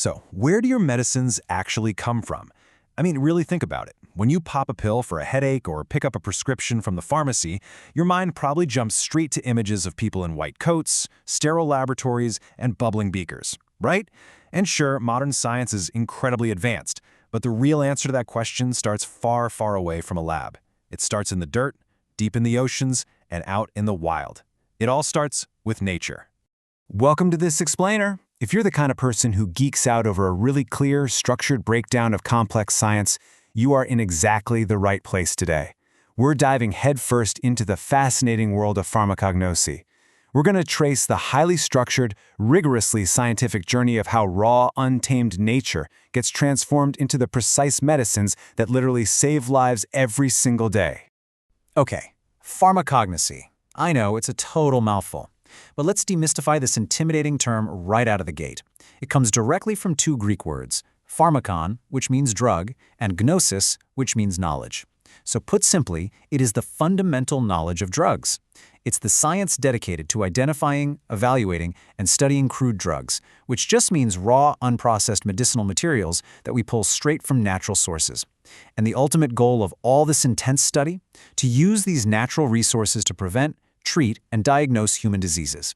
So, where do your medicines actually come from? I mean, really think about it. When you pop a pill for a headache or pick up a prescription from the pharmacy, your mind probably jumps straight to images of people in white coats, sterile laboratories, and bubbling beakers, right? And sure, modern science is incredibly advanced, but the real answer to that question starts far, far away from a lab. It starts in the dirt, deep in the oceans, and out in the wild. It all starts with nature. Welcome to This Explainer. If you're the kind of person who geeks out over a really clear, structured breakdown of complex science, you are in exactly the right place today. We're diving headfirst into the fascinating world of pharmacognosy. We're going to trace the highly structured, rigorously scientific journey of how raw, untamed nature gets transformed into the precise medicines that literally save lives every single day. Okay, pharmacognosy. I know, it's a total mouthful. But let's demystify this intimidating term right out of the gate. It comes directly from two Greek words, pharmakon, which means drug, and gnosis, which means knowledge. So put simply, it is the fundamental knowledge of drugs. It's the science dedicated to identifying, evaluating, and studying crude drugs, which just means raw, unprocessed medicinal materials that we pull straight from natural sources. And the ultimate goal of all this intense study? To use these natural resources to prevent, treat, and diagnose human diseases.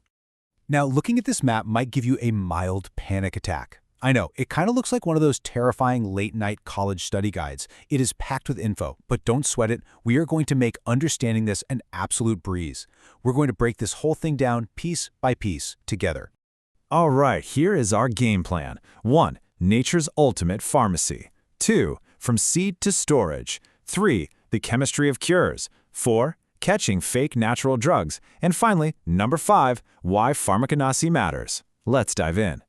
Now, looking at this map might give you a mild panic attack. I know, it kind of looks like one of those terrifying late-night college study guides. It is packed with info, but don't sweat it. We are going to make understanding this an absolute breeze. We're going to break this whole thing down piece by piece together. All right, here is our game plan. 1. Nature's ultimate pharmacy. 2. From seed to storage. 3. The chemistry of cures. 4. Catching fake natural drugs. And finally, number 5, why pharmaconosy matters. Let's dive in.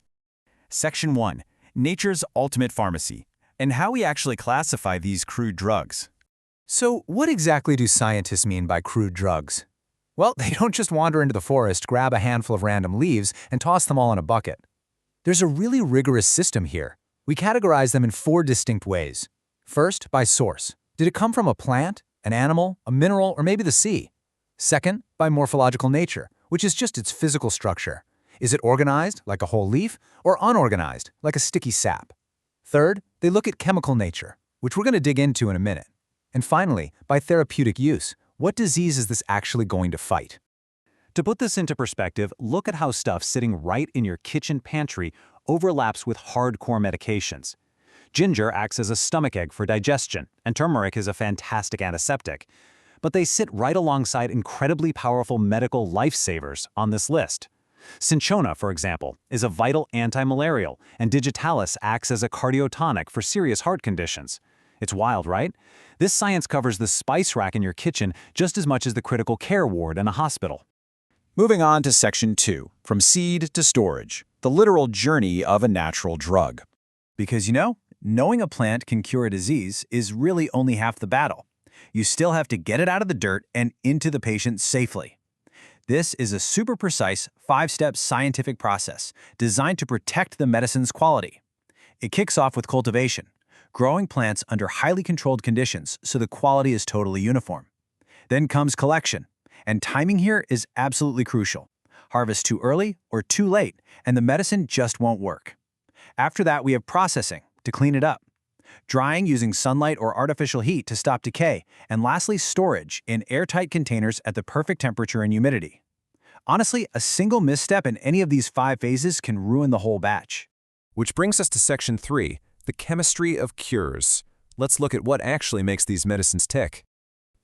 Section 1. Nature's ultimate pharmacy, and how we actually classify these crude drugs. So, what exactly do scientists mean by crude drugs? Well, they don't just wander into the forest, grab a handful of random leaves, and toss them all in a bucket. There's a really rigorous system here. We categorize them in 4 distinct ways. First, by source. Did it come from a plant, an animal, a mineral, or maybe the sea? Second, by morphological nature, which is just its physical structure. Is it organized, like a whole leaf, or unorganized, like a sticky sap? Third, they look at chemical nature, which we're going to dig into in a minute. And finally, by therapeutic use, what disease is this actually going to fight? To put this into perspective, look at how stuff sitting right in your kitchen pantry overlaps with hardcore medications. Ginger acts as a stomachache for digestion, and turmeric is a fantastic antiseptic. But they sit right alongside incredibly powerful medical lifesavers on this list. Cinchona, for example, is a vital anti-malarial, and digitalis acts as a cardiotonic for serious heart conditions. It's wild, right? This science covers the spice rack in your kitchen just as much as the critical care ward in a hospital. Moving on to Section 2, from seed to storage, the literal journey of a natural drug. Because knowing a plant can cure a disease is really only half the battle. You still have to get it out of the dirt and into the patient safely. This is a super precise 5-step scientific process designed to protect the medicine's quality. It kicks off with cultivation, growing plants under highly controlled conditions so the quality is totally uniform. Then comes collection, and timing here is absolutely crucial. Harvest too early or too late, and the medicine just won't work. After that, we have processing to clean it up, drying using sunlight or artificial heat to stop decay, and lastly, storage in airtight containers at the perfect temperature and humidity. Honestly, a single misstep in any of these 5 phases can ruin the whole batch. Which brings us to Section 3, the chemistry of cures. Let's look at what actually makes these medicines tick.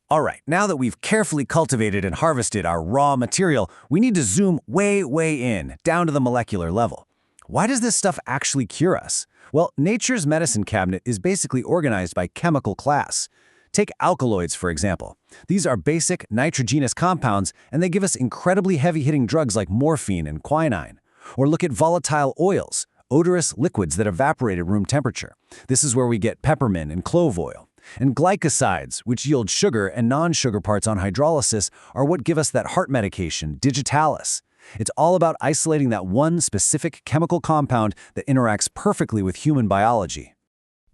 All right, now that we've carefully cultivated and harvested our raw material, we need to zoom way in, down to the molecular level. Why does this stuff actually cure us? Well, nature's medicine cabinet is basically organized by chemical class. Take alkaloids, for example. These are basic, nitrogenous compounds, and they give us incredibly heavy-hitting drugs like morphine and quinine. Or look at volatile oils, odorous liquids that evaporate at room temperature. This is where we get peppermint and clove oil. And glycosides, which yield sugar and non-sugar parts on hydrolysis, are what give us that heart medication, digitalis. It's all about isolating that one specific chemical compound that interacts perfectly with human biology.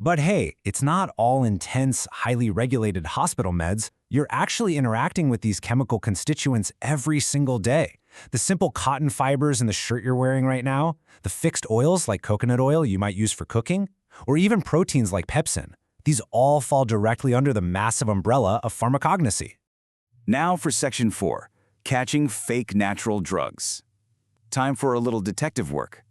But hey, it's not all intense, highly regulated hospital meds. You're actually interacting with these chemical constituents every single day. The simple cotton fibers in the shirt you're wearing right now, the fixed oils like coconut oil you might use for cooking, or even proteins like pepsin, these all fall directly under the massive umbrella of pharmacognosy. Now for Section 4, Catching Fake Natural Drugs. Time for a little detective work.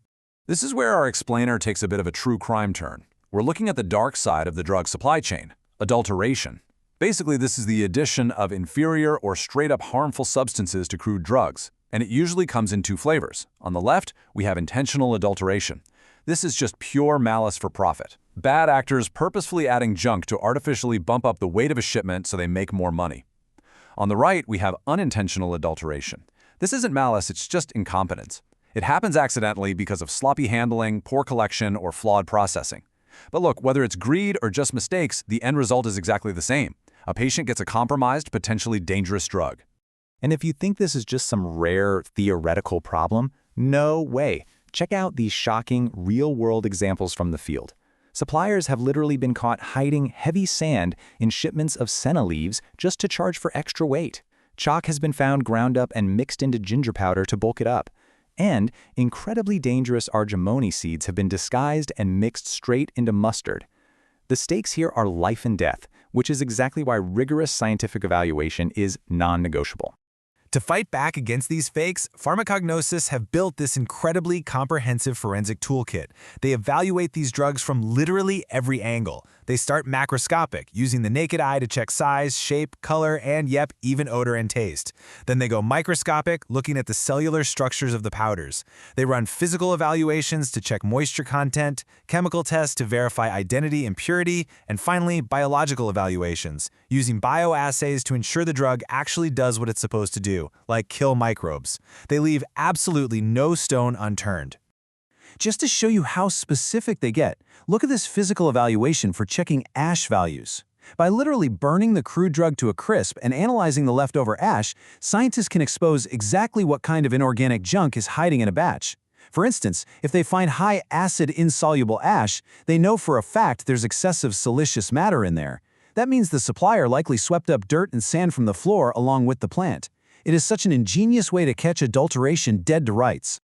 This is where our explainer takes a bit of a true crime turn. We're looking at the dark side of the drug supply chain, adulteration. Basically, this is the addition of inferior or straight-up harmful substances to crude drugs, and it usually comes in two flavors. On the left, we have intentional adulteration. This is just pure malice for profit. Bad actors purposefully adding junk to artificially bump up the weight of a shipment so they make more money. On the right, we have unintentional adulteration. This isn't malice, it's just incompetence. It happens accidentally because of sloppy handling, poor collection, or flawed processing. But look, whether it's greed or just mistakes, the end result is exactly the same. A patient gets a compromised, potentially dangerous drug. And if you think this is just some rare theoretical problem, no way. Check out these shocking, real-world examples from the field. Suppliers have literally been caught hiding heavy sand in shipments of senna leaves just to charge for extra weight. Chalk has been found ground up and mixed into ginger powder to bulk it up. And incredibly dangerous argemony seeds have been disguised and mixed straight into mustard. The stakes here are life and death, which is exactly why rigorous scientific evaluation is non-negotiable. To fight back against these fakes, Pharmaconosys have built this incredibly comprehensive forensic toolkit. They evaluate these drugs from literally every angle. They start macroscopic, using the naked eye to check size, shape, color, and yep, even odor and taste. Then they go microscopic, looking at the cellular structures of the powders. They run physical evaluations to check moisture content, chemical tests to verify identity and purity, and finally, biological evaluations, using bioassays to ensure the drug actually does what it's supposed to do, like kill microbes. They leave absolutely no stone unturned. Just to show you how specific they get, look at this physical evaluation for checking ash values. By literally burning the crude drug to a crisp and analyzing the leftover ash, scientists can expose exactly what kind of inorganic junk is hiding in a batch. For instance, if they find high acid-insoluble ash, they know for a fact there's excessive siliceous matter in there. That means the supplier likely swept up dirt and sand from the floor along with the plant. It is such an ingenious way to catch adulteration dead to rights.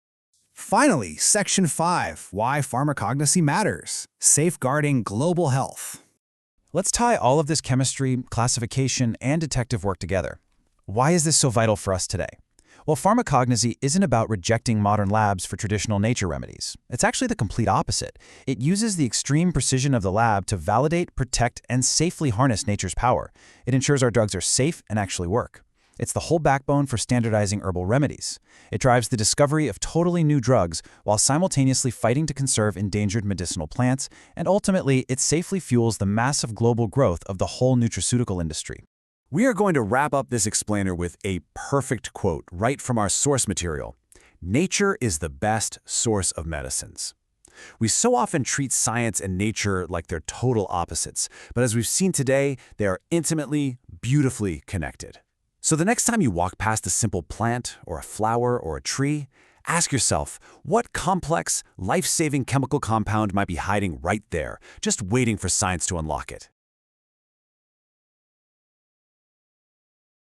Finally, Section 5, Why Pharmacognosy Matters, Safeguarding Global Health. Let's tie all of this chemistry, classification, and detective work together. Why is this so vital for us today? Well, pharmacognosy isn't about rejecting modern labs for traditional nature remedies. It's actually the complete opposite. It uses the extreme precision of the lab to validate, protect, and safely harness nature's power. It ensures our drugs are safe and actually work. It's the whole backbone for standardizing herbal remedies. It drives the discovery of totally new drugs while simultaneously fighting to conserve endangered medicinal plants, and ultimately, it safely fuels the massive global growth of the whole nutraceutical industry. We are going to wrap up this explainer with a perfect quote right from our source material. Nature is the best source of medicines. We so often treat science and nature like they're total opposites, but as we've seen today, they are intimately, beautifully connected. So the next time you walk past a simple plant or a flower or a tree, ask yourself, what complex, life-saving chemical compound might be hiding right there, just waiting for science to unlock it?